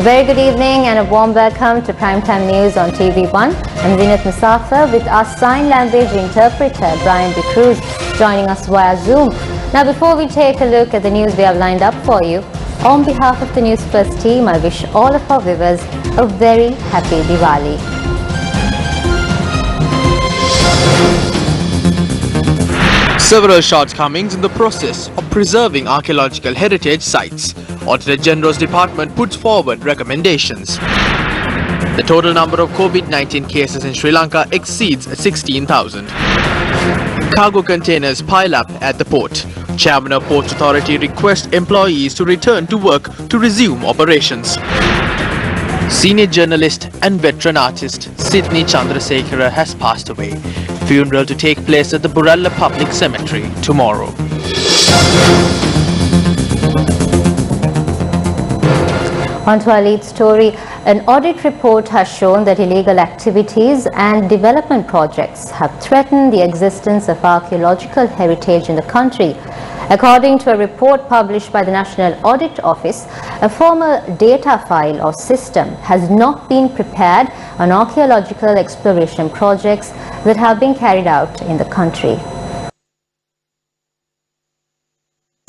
Very good evening and a warm welcome to Primetime News on TV1. I'm Zinat Musafir with our sign language interpreter Brian De Cruz joining us via Zoom. Now before we take a look at the news we have lined up for you, on behalf of the Newsfirst team, I wish all of our viewers a very happy Diwali. Several shortcomings in the process of preserving archaeological heritage sites. Auditor General's Department puts forward recommendations. The total number of COVID-19 cases in Sri Lanka exceeds 16,000. Cargo containers pile up at the port. Chairman of Ports Authority requests employees to return to work to resume operations. Senior journalist and veteran artist Sydney Chandrasekhara has passed away. Funeral to take place at the Buralla Public Cemetery tomorrow. On to our lead story. An audit report has shown that illegal activities and development projects have threatened the existence of archaeological heritage in the country. According to a report published by the National Audit Office, a formal data file or system has not been prepared on archaeological exploration projects that have been carried out in the country.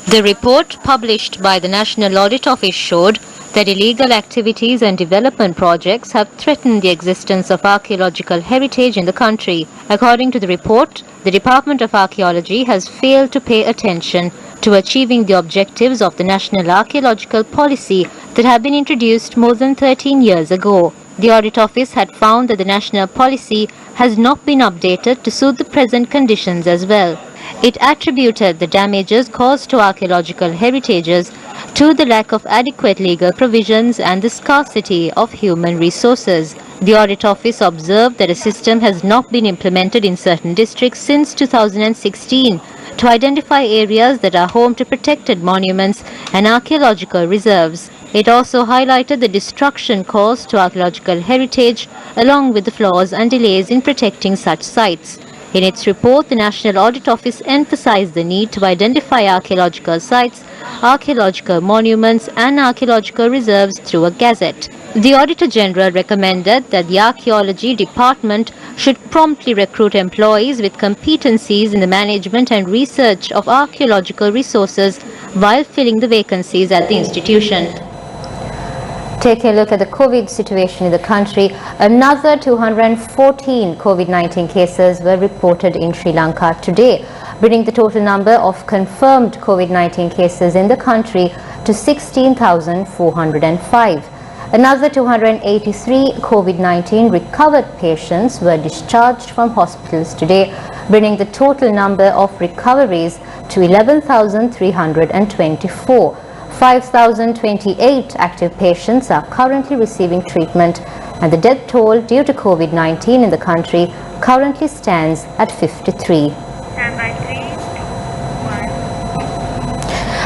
The report published by the National Audit Office showed that illegal activities and development projects have threatened the existence of archaeological heritage in the country. According to the report, the Department of Archaeology has failed to pay attention to achieving the objectives of the National Archaeological Policy that have been introduced more than 13 years ago. The Audit Office had found that the national policy has not been updated to suit the present conditions as well. It attributed the damages caused to archaeological heritages to the lack of adequate legal provisions and the scarcity of human resources. The Audit Office observed that a system has not been implemented in certain districts since 2016 to identify areas that are home to protected monuments and archaeological reserves. It also highlighted the destruction caused to archaeological heritage along with the flaws and delays in protecting such sites. In its report, the National Audit Office emphasized the need to identify archaeological sites, archaeological monuments and archaeological reserves through a gazette. The Auditor General recommended that the Archaeology Department should promptly recruit employees with competencies in the management and research of archaeological resources while filling the vacancies at the institution. Taking a look at the COVID situation in the country, another 214 COVID-19 cases were reported in Sri Lanka today, bringing the total number of confirmed COVID-19 cases in the country to 16,405. Another 283 COVID-19 recovered patients were discharged from hospitals today, bringing the total number of recoveries to 11,324. 5,028 active patients are currently receiving treatment, and the death toll due to COVID-19 in the country currently stands at 53.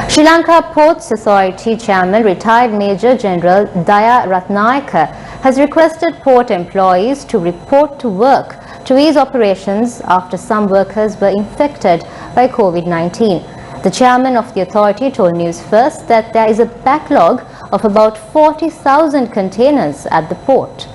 Sri Lanka Ports Authority Chairman, retired Major General Daya Ratnayaka, has requested port employees to report to work to ease operations after some workers were infected by COVID-19. The chairman of the authority told Newsfirst that there is a backlog of about 40,000 containers at the port.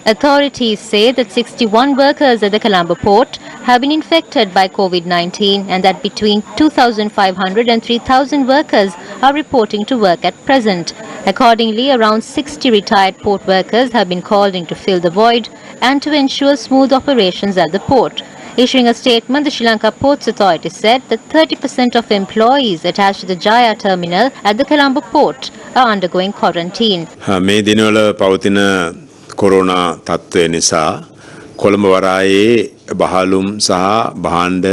Authorities say that 61 workers at the Colombo port have been infected by COVID-19 and that between 2,500 and 3,000 workers are reporting to work at present. Accordingly, around 60 retired port workers have been called in to fill the void and to ensure smooth operations at the port. Issuing a statement, the Sri Lanka Ports Authority said that 30% of employees attached to the Jaya terminal at the Colombo port are undergoing quarantine. මේ දිනවල පවතින corona තත්ත්වය නිසා කොළඹ වරායේ බහලුම් සහ භාණ්ඩ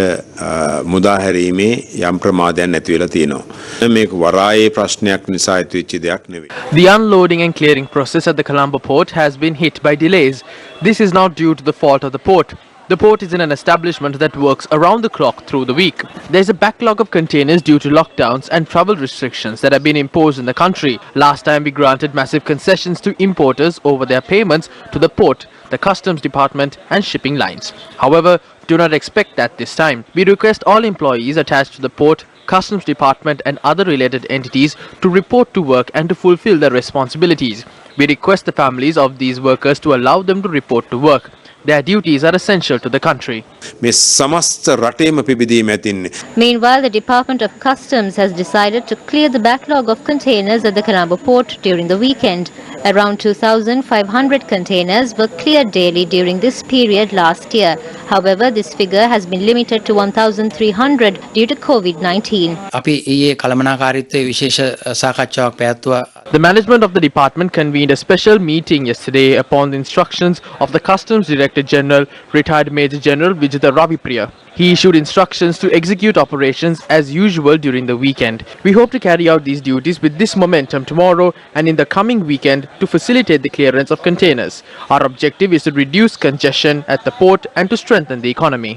මුදා හැරීමේ යම් ප්‍රමාදයක් නැති වෙලා තියෙනවා. මේක වරායේ ප්‍රශ්නයක් නිසා ඇතිවෙච්ච දෙයක් නෙවෙයි. The unloading and clearing process at the Colombo port has been hit by delays. This is not due to the fault of the port. The port is in an establishment that works around the clock through the week. There's a backlog of containers due to lockdowns and travel restrictions that have been imposed in the country. Last time we granted massive concessions to importers over their payments to the port, the customs department and shipping lines. However, do not expect that this time. We request all employees attached to the port Customs Department and other related entities to report to work and to fulfill their responsibilities. We request the families of these workers to allow them to report to work. Their duties are essential to the country. මේ සමස්ත රටේම පිබිදීම ඇතින්නේ. Meanwhile, the Department of Customs has decided to clear the backlog of containers at the Colombo port during the weekend. Around 2,500 containers were cleared daily during this period last year. However, this figure has been limited to 1,300 due to COVID-19. අපි ඊයේ කළමනාකාරීත්වයේ විශේෂ සාකච්ඡාවක් පැවැත්වුවා. The management of the department convened a special meeting yesterday upon the instructions of the Customs Director General, retired Major General Vijitha Ravipriya. He issued instructions to execute operations as usual during the weekend. We hope to carry out these duties with this momentum tomorrow and in the coming weekend to facilitate the clearance of containers. Our objective is to reduce congestion at the port and to strengthen the economy.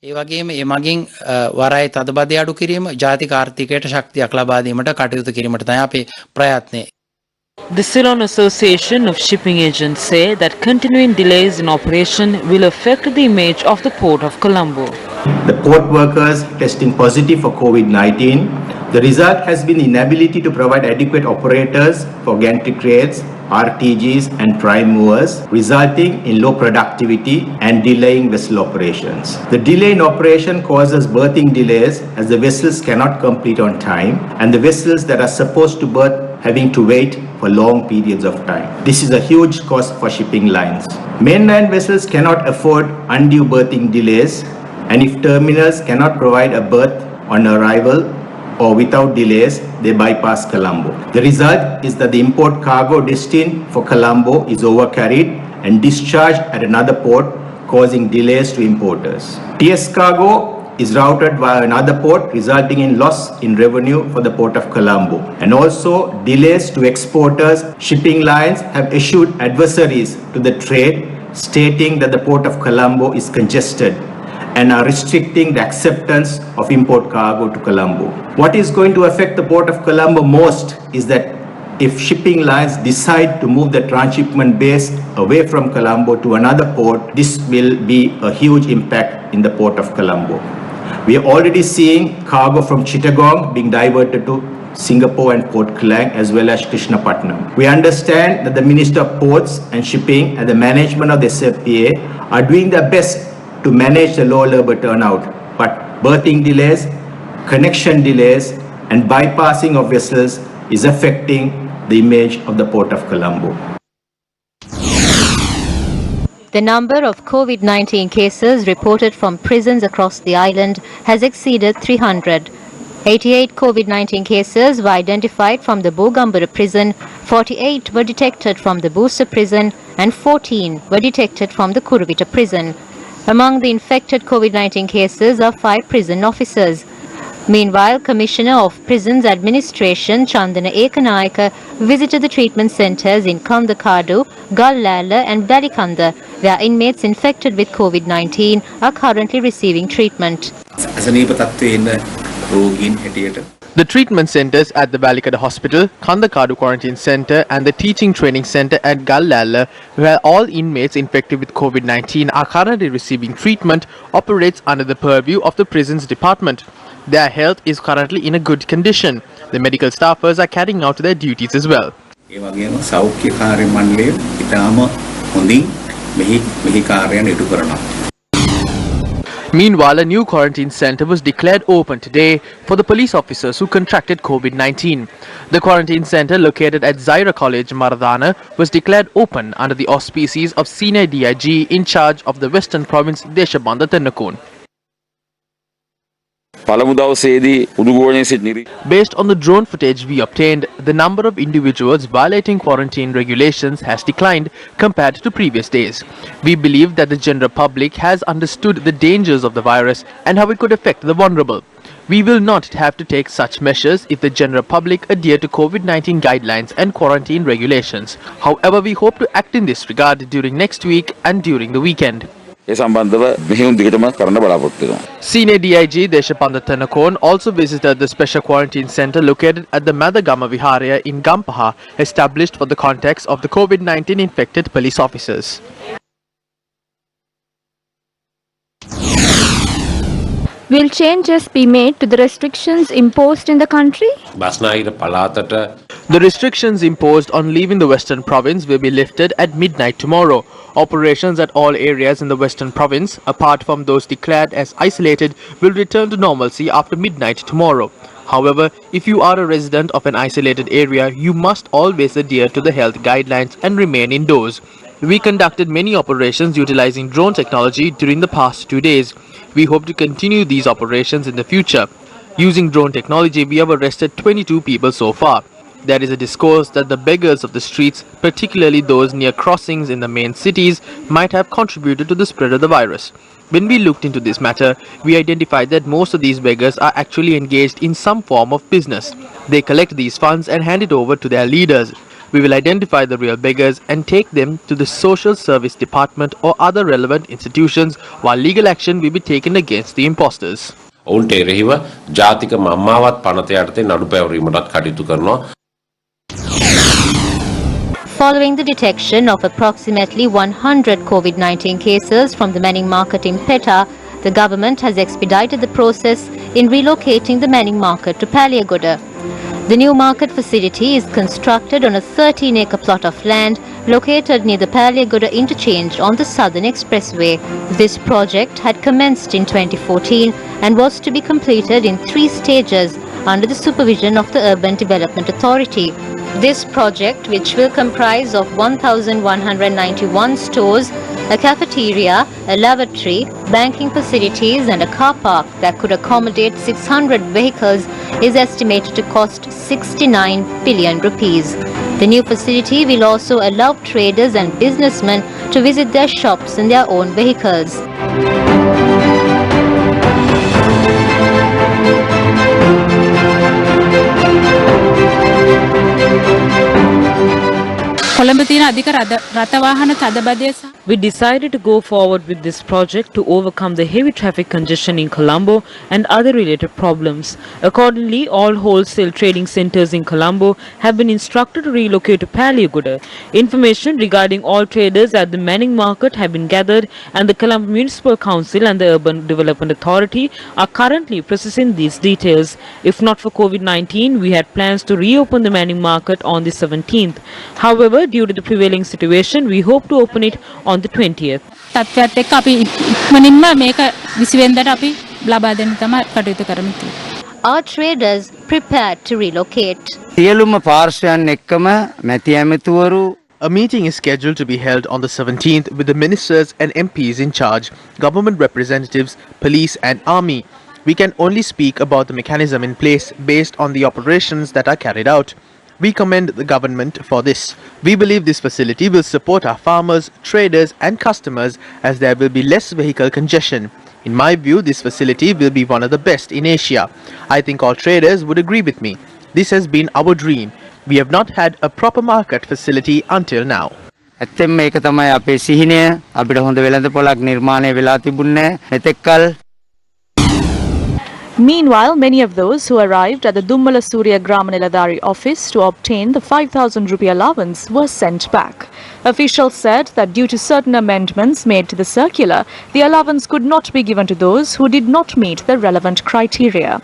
ඒ වගේම ඒ මගින් වරාය තදබදය අඩු කිරීම ජාතික ආර්ථිකයට ශක්තියක් ලබා දීමට කටයුතු කිරීමට තමයි අපේ ප්‍රයත්නය. The Ceylon Association of Shipping Agents say that continuing delays in operation will affect the image of the port of Colombo. The port workers testing positive for COVID-19. The result has been inability to provide adequate operators for gantry cranes, RTGs and prime movers, resulting in low productivity and delaying vessel operations. The delay in operation causes berthing delays as the vessels cannot complete on time and the vessels that are supposed to berth having to wait for long periods of time. This is a huge cost for shipping lines. Mainland vessels cannot afford undue berthing delays, and if terminals cannot provide a berth on arrival or without delays, they bypass Colombo. The result is that the import cargo destined for Colombo is overcarried and discharged at another port, causing delays to importers. TS cargo is routed via another port, resulting in loss in revenue for the port of Colombo. And also delays to exporters. Shipping lines have issued advisories to the trade stating that the port of Colombo is congested and are restricting the acceptance of import cargo to Colombo. What is going to affect the port of Colombo most is that if shipping lines decide to move the transshipment base away from Colombo to another port, this will be a huge impact in the port of Colombo. We are already seeing cargo from Chittagong being diverted to Singapore and Port Klang as well as Krishnapatnam. We understand that the Minister of Ports and Shipping and the management of the SFPA are doing their best to manage the low labour turnout, but berthing delays, connection delays and bypassing of vessels is affecting the image of the Port of Colombo. The number of COVID-19 cases reported from prisons across the island has exceeded 300. 88 COVID-19 cases were identified from the Bogambara prison, 48 were detected from the Busa prison and 14 were detected from the Kuruvita prison. Among the infected COVID-19 cases are 5 prison officers. Meanwhile, Commissioner of Prisons Administration Chandana Ekanayaka visited the treatment centres in Kandakadu, Gallala and Balikanda, where inmates infected with COVID-19 are currently receiving treatment. The treatment centres at the Balikada Hospital, Kandakadu Quarantine Centre and the Teaching Training Centre at Gallala, where all inmates infected with COVID-19 are currently receiving treatment, operates under the purview of the Prisons Department. Their health is currently in a good condition. The medical staffers are carrying out their duties as well. Meanwhile, a new quarantine centre was declared open today for the police officers who contracted COVID-19. The quarantine centre located at Zaira College, Maradana, was declared open under the auspices of Senior DIG in charge of the Western Province, Deshabanda Tennakon. Based on the drone footage we obtained, the number of individuals violating quarantine regulations has declined compared to previous days. We believe that the general public has understood the dangers of the virus and how it could affect the vulnerable. We will not have to take such measures if the general public adhere to COVID-19 guidelines and quarantine regulations. However, we hope to act in this regard during next week and during the weekend. Senior DIG Deshapanda Tennakon also visited the special quarantine centre located at the Madagama Viharaya in Gampaha, established for the context of the COVID-19 infected police officers. Will changes be made to the restrictions imposed in the country? The restrictions imposed on leaving the Western Province will be lifted at midnight tomorrow. Operations at all areas in the Western Province, apart from those declared as isolated, will return to normalcy after midnight tomorrow. However, if you are a resident of an isolated area, you must always adhere to the health guidelines and remain indoors. We conducted many operations utilizing drone technology during the past 2 days. We hope to continue these operations in the future. Using drone technology, we have arrested 22 people so far. There is a discourse that the beggars of the streets, particularly those near crossings in the main cities, might have contributed to the spread of the virus. When we looked into this matter, we identified that most of these beggars are actually engaged in some form of business. They collect these funds and hand it over to their leaders. We will identify the real beggars and take them to the Social Service Department or other relevant institutions, while legal action will be taken against the imposters. Following the detection of approximately 100 COVID-19 cases from the Manning Market in Petta, the government has expedited the process in relocating the Manning Market to Paliagoda. The new market facility is constructed on a 13-acre plot of land located near the Paliagoda interchange on the Southern Expressway. This project had commenced in 2014 and was to be completed in 3 stages under the supervision of the Urban Development Authority. This project, which will comprise of 1,191 stores, a cafeteria, a lavatory, banking facilities and a car park that could accommodate 600 vehicles, is estimated to cost 69 billion rupees. The new facility will also allow traders and businessmen to visit their shops in their own vehicles. We decided to go forward with this project to overcome the heavy traffic congestion in Colombo and other related problems. Accordingly, all wholesale trading centers in Colombo have been instructed to relocate to Paliagoda. Information regarding all traders at the Manning Market have been gathered, and the Colombo Municipal Council and the Urban Development Authority are currently processing these details. If not for COVID-19, we had plans to reopen the Manning Market on the 17th. However, due to the prevailing situation, we hope to open it on the 20th. Are traders prepared to relocate? A meeting is scheduled to be held on the 17th with the ministers and MPs in charge, government representatives, police and army. We can only speak about the mechanism in place based on the operations that are carried out. We commend the government for this. We believe this facility will support our farmers, traders and customers as there will be less vehicle congestion. In my view, this facility will be one of the best in Asia. I think all traders would agree with me. This has been our dream. We have not had a proper market facility until now. Meanwhile, many of those who arrived at the Dummala Surya Grama Niladhari office to obtain the 5,000 rupee allowance were sent back. Officials said that due to certain amendments made to the circular, the allowance could not be given to those who did not meet the relevant criteria.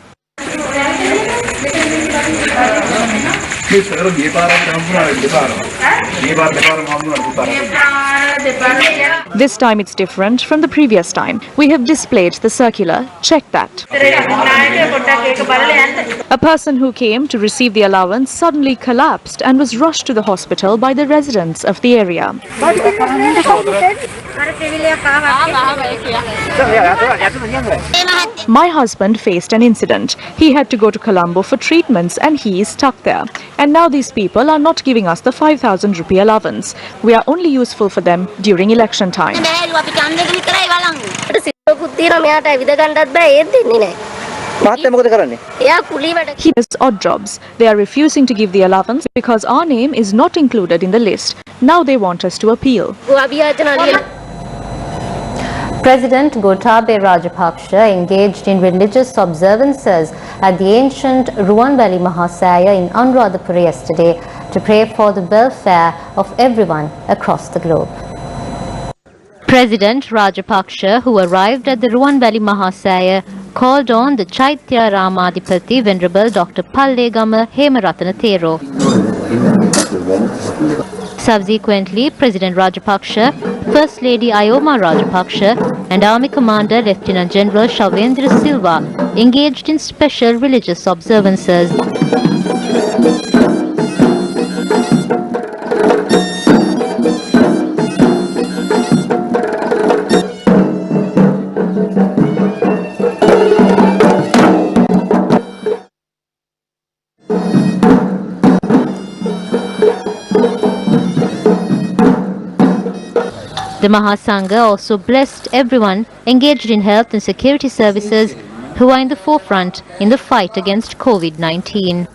This time it's different from the previous time. We have displayed the circular. Check that. A person who came to receive the allowance suddenly collapsed and was rushed to the hospital by the residents of the area. My husband faced an incident. He had to go to Colombo for treatments and he is stuck there. And now these people are not giving us the 5,000 rupee allowance. We are only useful for them during election time. He has odd jobs. They are refusing to give the allowance because our name is not included in the list. Now they want us to appeal. President Gotabaya Rajapaksa engaged in religious observances at the ancient Ruwanvali Mahasaya in Anuradhapura yesterday to pray for the welfare of everyone across the globe. President Rajapaksa, who arrived at the Ruwanvali Mahasaya, called on the Chaitya Ramadipati Venerable Dr. Pallegama Hemaratana Thero. Subsequently, President Rajapaksha, First Lady Ayoma Rajapaksha and Army Commander Lieutenant General Shavendra Silva engaged in special religious observances. The Mahasangha also blessed everyone engaged in health and security services who are in the forefront in the fight against COVID-19.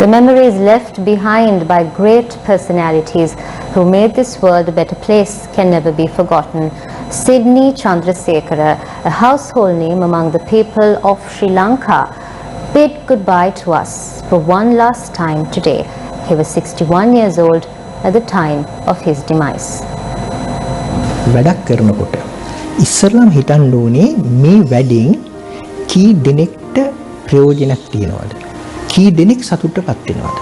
The memories left behind by great personalities who made this world a better place can never be forgotten. Sydney Chandrasekhara, a household name among the people of Sri Lanka, bid goodbye to us for one last time today. He was 61 years old at the time of his demise. වැඩක් කරනකොට ඉස්සරලම හිතන්න ඕනේ මේ වැඩෙන් කී දෙනෙක්ට ප්‍රයෝජනක් තියනවද? කී දෙනෙක් සතුටටපත් වෙනවද?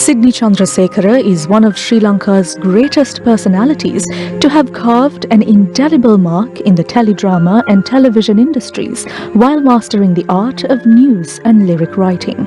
Sydney Chandrasekhara is one of Sri Lanka's greatest personalities to have carved an indelible mark in the teledrama and television industries while mastering the art of news and lyric writing.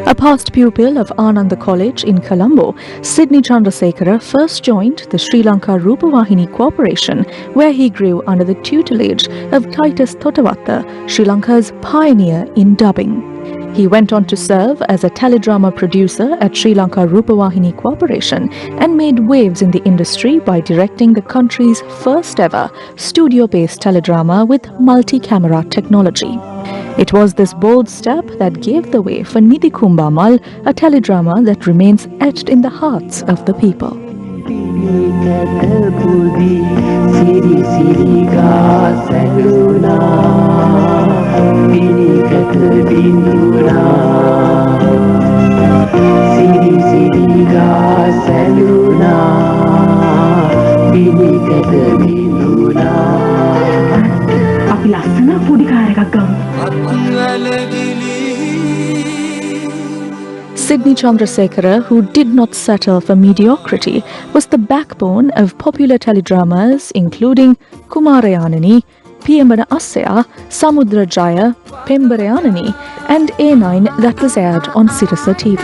A past pupil of Ananda College in Colombo, Sydney Chandrasekhara first joined the Sri Lanka Rupavahini Corporation, where he grew under the tutelage of Titus Thotawatta, Sri Lanka's pioneer in dubbing. He went on to serve as a teledrama producer at Sri Lanka Rupavahini Corporation and made waves in the industry by directing the country's first ever studio-based teledrama with multi-camera technology. It was this bold step that gave the way for Nidhi Kumbamal, a teledrama that remains etched in the hearts of the people. Sydney Chandrasekhara, who did not settle for mediocrity, was the backbone of popular teledramas including Kumarayanani, Piyambana Asaya, Samudra Jaya, Pembarayanani and A9 that was aired on Sirasa TV.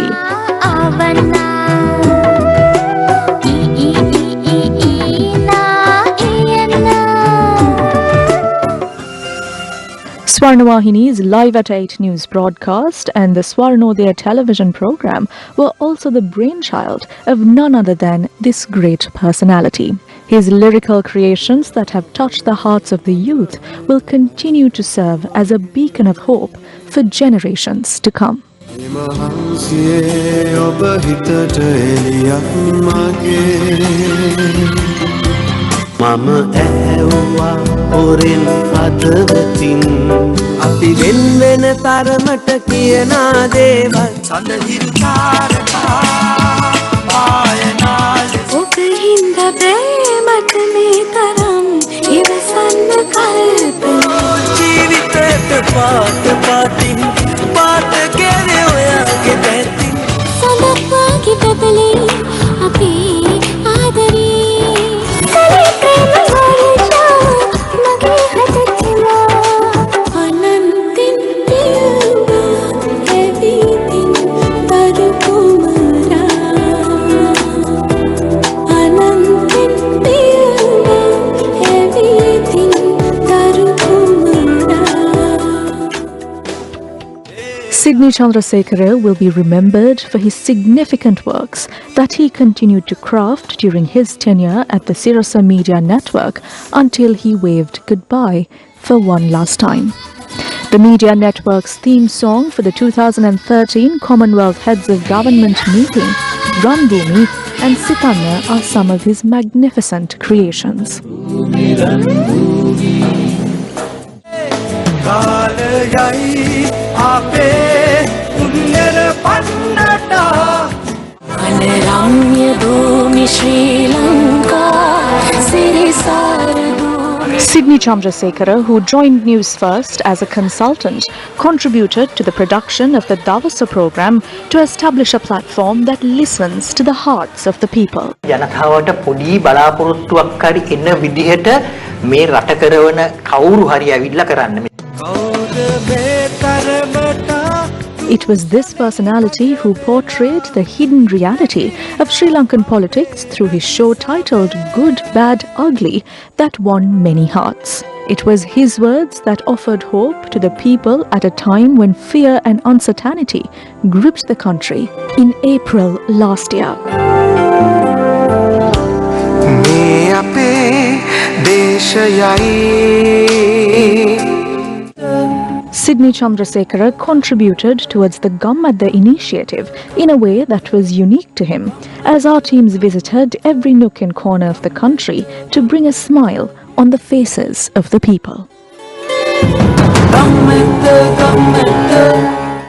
Swarnavahini's Live at 8 news broadcast and the Swarnodaya television program were also the brainchild of none other than this great personality. His lyrical creations that have touched the hearts of the youth will continue to serve as a beacon of hope for generations to come. මම ඇහැව්වා හොරෙන් හදවතින් අපි වෙන් වෙන තරමට කියනා දේවල් සඳහිරු තාරකා පායනාල ඔබ හින්දා බෑමට මේ තරම් ඉවසන්න කල්පනා ජීවිතේට පාට පාටින් පාට කෙරේ ඔයාගේ පැතින් සඳක් වාගේ බබලේ අපි ආදරේ Sydney Chandrasekhara will be remembered for his significant works that he continued to craft during his tenure at the Sirasa Media Network until he waved goodbye for one last time. The Media Network's theme song for the 2013 Commonwealth Heads of Government meeting, Run Bhumi, and Sitanna are some of his magnificent creations. Sydney Chandrasekhara, who joined Newsfirst as a consultant, contributed to the production of the Davasa program to establish a platform that listens to the hearts of the people. ජනතාවට පොඩි බලාපොරොත්තුවක් හරි එන විදිහට මේ රට කරවන කවුරු හරි ඇවිල්ලා කරන්න. It was this personality who portrayed the hidden reality of Sri Lankan politics through his show titled Good, Bad, Ugly that won many hearts. It was his words that offered hope to the people at a time when fear and uncertainty gripped the country in April last year. Sydney Chandrasekhara contributed towards the Gum at the initiative in a way that was unique to him, as our teams visited every nook and corner of the country to bring a smile on the faces of the people.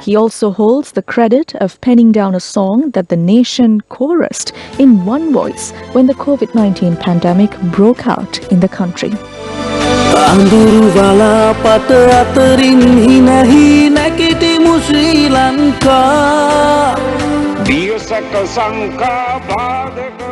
He also holds the credit of penning down a song that the nation chorused in one voice when the COVID-19 pandemic broke out in the country. අඳුරු බලාපත අතරින් හිනහි නැගිටිමු ශ්‍රී Lanka.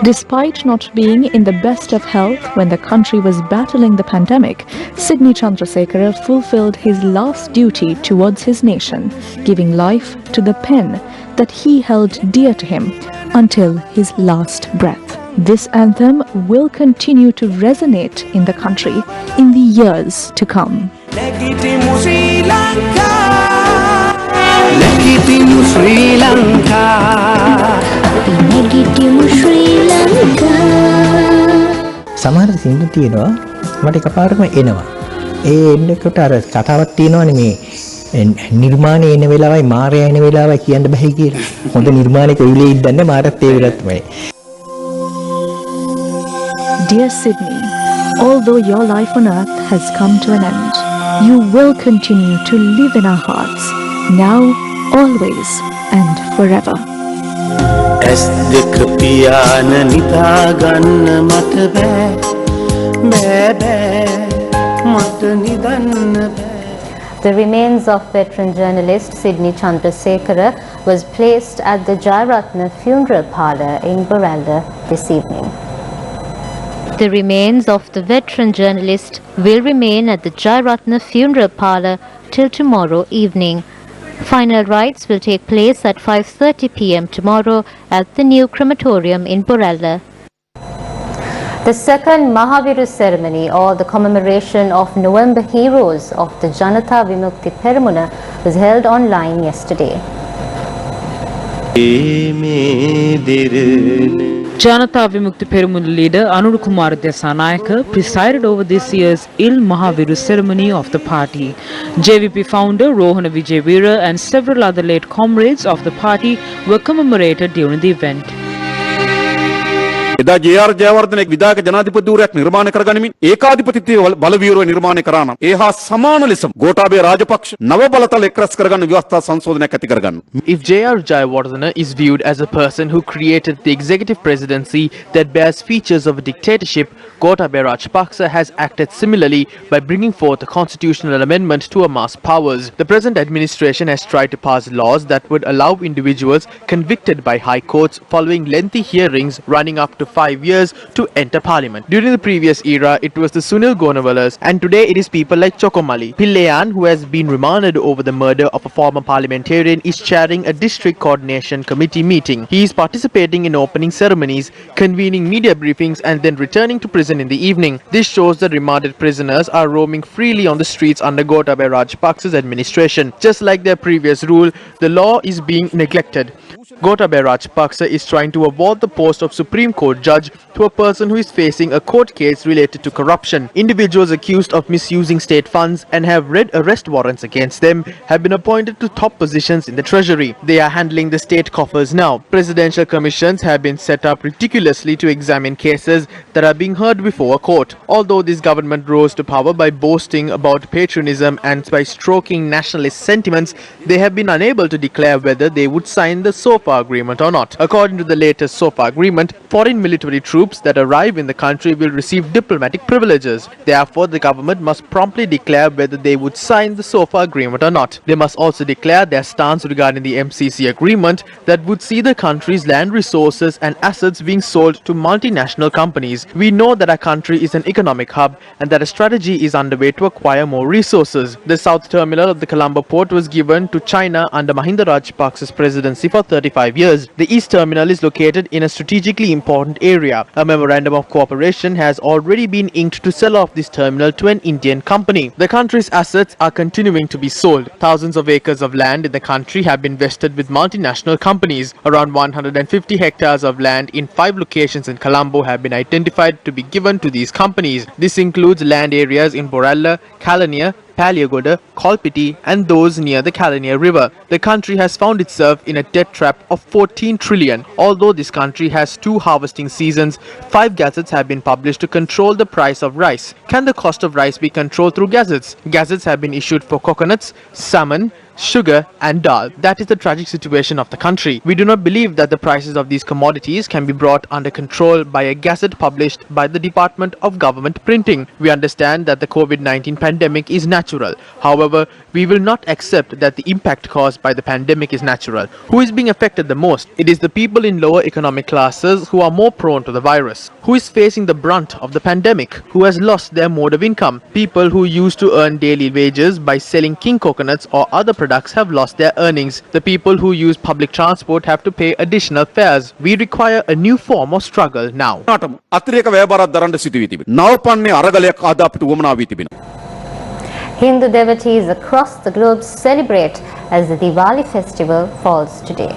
Despite not being in the best of health when the country was battling the pandemic, Sydney Chandrasekhara fulfilled his last duty towards his nation, giving life to the pen that he held dear to him until his last breath. This anthem will continue to resonate in the country in the years to come. සමහර සින්දු තියෙනවා මට එකපාරම එනවා. ඒ එන්නකොට අර කතාවක් තියෙනවනේ මේ නිර්මාණය එන වෙලාවයි මාරය එන වෙලාවයි කියන්න බෑ කියලා. හොඳ නිර්මාණයක ඉවිලේ ඉඳන්නේ මාරත් ඒ වෙලත් වෙයි. Dear Sydney, although your life on earth has come to an end, you will continue to live in our hearts, now, always, and forever. ඇස් දෙක පියාන නිදා ගන්න මට බෑ මට නිදන්න බෑ. The remains of veteran journalist Sydney Chandrasekhara was placed at the Jayaratna funeral parlour in Borella this evening. The remains of the veteran journalist will remain at the Jayaratna funeral parlour till tomorrow evening. Final rites will take place at 5:30 p.m. tomorrow at the new crematorium in Borella. The second Mahaviru ceremony, or the commemoration of November heroes of the Janata Vimukti Peramuna, was held online yesterday. Janata Vimukti Peramuna leader Anur Kumar Desanayaka presided over this year's Il Mahaviru ceremony of the party. JVP founder Rohana Vijayveera and several other late comrades of the party were commemorated during the event. එදා JR. Jayawardena විධායක ජනාධිපතිවරයෙක් නිර්මාණය කරගනිමින් ඒකාධිපතිත්වයේ බලවීරව නිර්මාණය කරා නම් ඒ හා සමාන ලෙස ගෝඨාභය රාජපක්ෂ නව බලතල එක්රැස් කරගන්න ව්‍යවස්ථා සංශෝධනයක් ඇති කරගන්න. If J.R. Jayawardena is viewed as a person who created the executive presidency that bears features of a dictatorship, Gotabaya Rajapaksa has acted similarly by bringing forth a constitutional amendment to amass powers. The present administration has tried to pass laws that would allow individuals convicted by high courts following lengthy hearings running up to 5 years to enter parliament. During the previous era, it was the Sunil Gonavalas, and today it is people like Chokomali. Pillayan, who has been remanded over the murder of a former parliamentarian, is chairing a district coordination committee meeting. He is participating in opening ceremonies, convening media briefings, and then returning to prison in the evening. This shows that remanded prisoners are roaming freely on the streets under Gotabaya Rajapaksa's administration. Just like their previous rule, the law is being neglected. Gotabaya Rajapaksa is trying to award the post of Supreme Court judge to a person who is facing a court case related to corruption. Individuals accused of misusing state funds and have red arrest warrants against them have been appointed to top positions in the treasury. They are handling the state coffers now. Presidential commissions have been set up meticulously to examine cases that are being heard before a court. Although this government rose to power by boasting about patriotism and by stroking nationalist sentiments, they have been unable to declare whether they would sign the SOFA agreement or not. According to the latest SOFA agreement, foreign military troops that arrive in the country will receive diplomatic privileges. Therefore, the government must promptly declare whether they would sign the SOFA agreement or not. They must also declare their stance regarding the MCC agreement that would see the country's land resources and assets being sold to multinational companies. We know that our country is an economic hub and that a strategy is underway to acquire more resources. The south terminal of the Colombo port was given to China under Mahinda Rajapaksa's presidency for 35 years. The east terminal is located in a strategically important area. A memorandum of cooperation has already been inked to sell off this terminal to an Indian company. The country's assets are continuing to be sold. Thousands of acres of land in the country have been vested with multinational companies. Around 150 hectares of land in 5 locations in Colombo have been identified to be given to these companies. This includes land areas in Boralla, Kalania, Paliagoda, Kolpiti and those near the Kalania River. The country has found itself in a debt trap of 14 trillion. Although this country has 2 harvesting seasons, 5 gazettes have been published to control the price of rice. Can the cost of rice be controlled through gazettes? Gazettes have been issued for coconuts, salmon, sugar and dal. That is the tragic situation of the country. We do not believe that the prices of these commodities can be brought under control by a gazette published by the Department of Government Printing. We understand that the COVID-19 pandemic is natural. However, we will not accept that the impact caused by the pandemic is natural. Who is being affected the most? It is the people in lower economic classes who are more prone to the virus. Who is facing the brunt of the pandemic? Who has lost their mode of income? People who used to earn daily wages by selling king coconuts or other products have lost their earnings. The people who use public transport have to pay additional fares. We require a new form of struggle now. Hindu devotees across the globe celebrate as the Diwali festival falls today.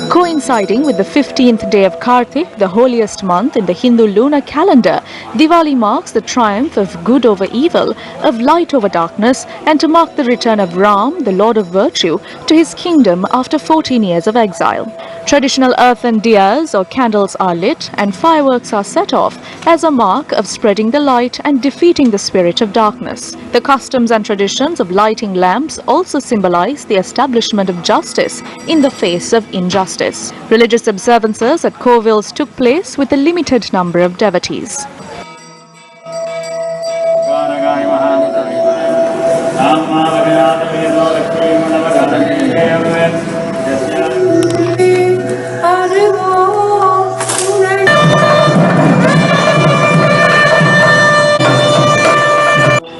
Coinciding with the 15th day of Kartik, the holiest month in the Hindu lunar calendar, Diwali marks the triumph of good over evil, of light over darkness, and to mark the return of Ram, the Lord of Virtue, to his kingdom after 14 years of exile. Traditional earthen diyas or candles are lit and fireworks are set off as a mark of spreading the light and defeating the spirit of darkness. The customs and traditions of lighting lamps also symbolize the establishment of justice in the face of injustice. Religious observances at Kovils took place with a limited number of devotees.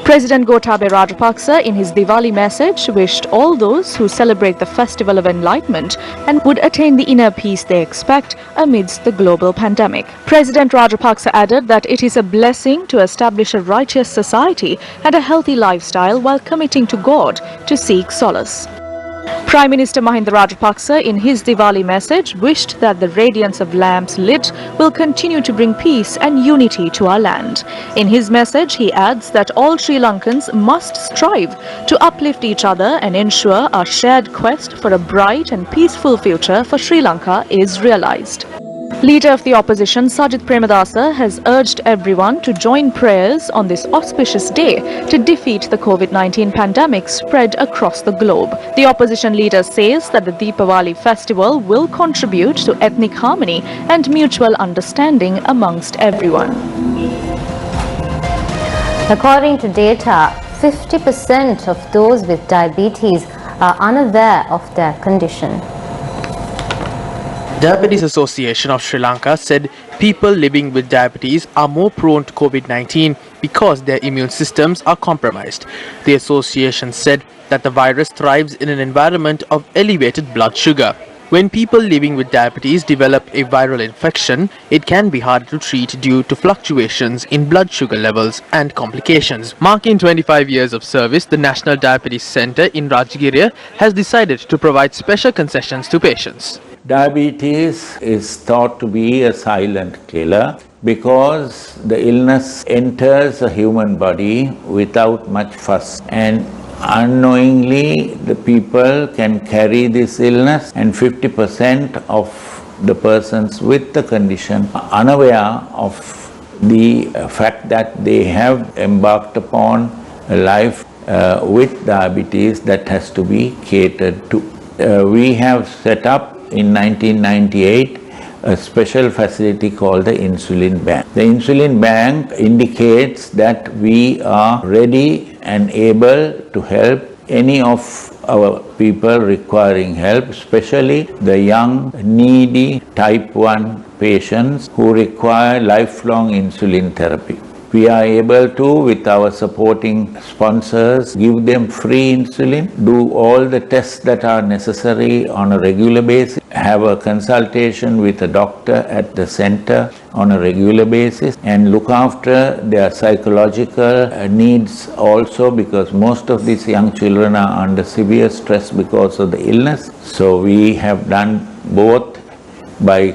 President Gotabaya Rajapaksa, in his Diwali message, wished all those who celebrate the festival of enlightenment and would attain the inner peace they expect amidst the global pandemic. President Rajapaksa added that it is a blessing to establish a righteous society and a healthy lifestyle while committing to God to seek solace. Prime Minister Mahinda Rajapaksa, in his Diwali message, wished that the radiance of lamps lit will continue to bring peace and unity to our land. In his message, he adds that all Sri Lankans must strive to uplift each other and ensure our shared quest for a bright and peaceful future for Sri Lanka is realized. Leader of the opposition Sajith Premadasa has urged everyone to join prayers on this auspicious day to defeat the COVID-19 pandemic spread across the globe. The opposition leader says that the Deepavali festival will contribute to ethnic harmony and mutual understanding amongst everyone. According to data, 50% of those with diabetes are unaware of their condition. Diabetes Association of Sri Lanka said people living with diabetes are more prone to COVID-19 because their immune systems are compromised. The association said that the virus thrives in an environment of elevated blood sugar. When people living with diabetes develop a viral infection, it can be hard to treat due to fluctuations in blood sugar levels and complications. Marking 25 years of service, the National Diabetes Centre in Rajgiriya has decided to provide special concessions to patients. Diabetes is thought to be a silent killer because the illness enters a human body without much fuss, and unknowingly the people can carry this illness, and 50% of the persons with the condition are unaware of the fact that they have embarked upon a life with diabetes that has to be catered to. We have set up in 1998 a special facility called the insulin bank. The insulin bank indicates that we are ready and able to help any of our people requiring help, especially the young, needy type 1 patients who require lifelong insulin therapy. We are able to, with our supporting sponsors, give them free insulin, do all the tests that are necessary on a regular basis, have a consultation with a doctor at the center on a regular basis, and look after their psychological needs also, because most of these young children are under severe stress because of the illness. So we have done both by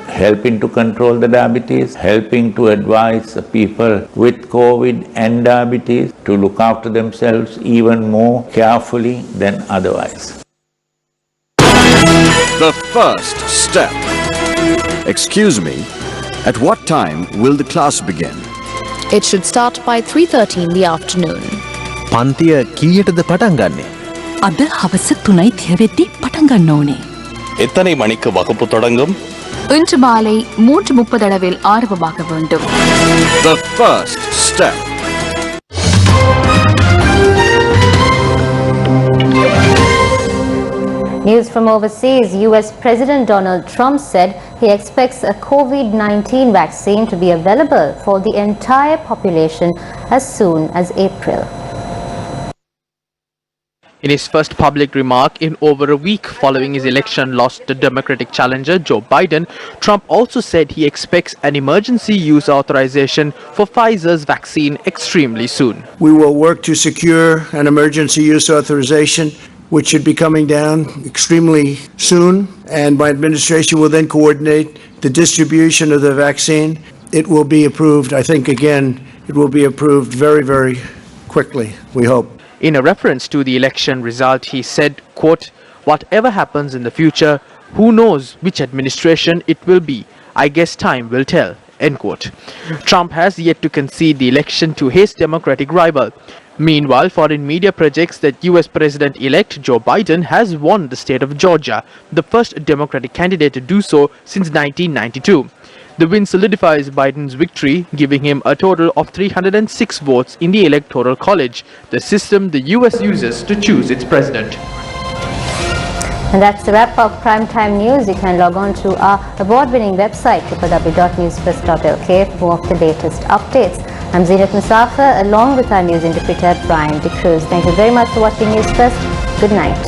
helping to control the diabetes, helping to advise the people with COVID and diabetes to look after themselves even more carefully than otherwise. The first step. Excuse me, at what time will the class begin? It should start by 3:30 in the afternoon. පන්තිය කීයටද පටන් ගන්නෙ? අද හවස 3:30 වෙද්දී පටන් ගන්න ඕනේ. எத்தனை மணிக்கு வகுப்பு தொடங்கும்? இன்று மாலை 3:30 அளவில் ஆரம்பமாக வேண்டும். The first step. News from overseas. US President Donald Trump said he expects a COVID-19 vaccine to be available for the entire population as soon as April. In his first public remark in over a week following his election loss to Democratic challenger Joe Biden, Trump also said he expects an emergency use authorization for Pfizer's vaccine extremely soon. We will work to secure an emergency use authorization, which should be coming down extremely soon, and my administration will then coordinate the distribution of the vaccine. It will be approved, I think, again, it will be approved very, very quickly, we hope. In a reference to the election result, he said, quote, "Whatever happens in the future, who knows which administration it will be? I guess time will tell," end quote. Trump has yet to concede the election to his Democratic rival. Meanwhile, foreign media projects that US President-elect Joe Biden has won the state of Georgia, the first Democratic candidate to do so since 1992. The win solidifies Biden's victory, giving him a total of 306 votes in the Electoral College, the system the US uses to choose its president. And that's the wrap of Primetime News. You can log on to our award-winning website, www.newsfirst.lk, for more of the latest updates. I'm Zinat Musafir, along with our news interpreter, Brian De Cruz. Thank you very much for watching News First. Good night.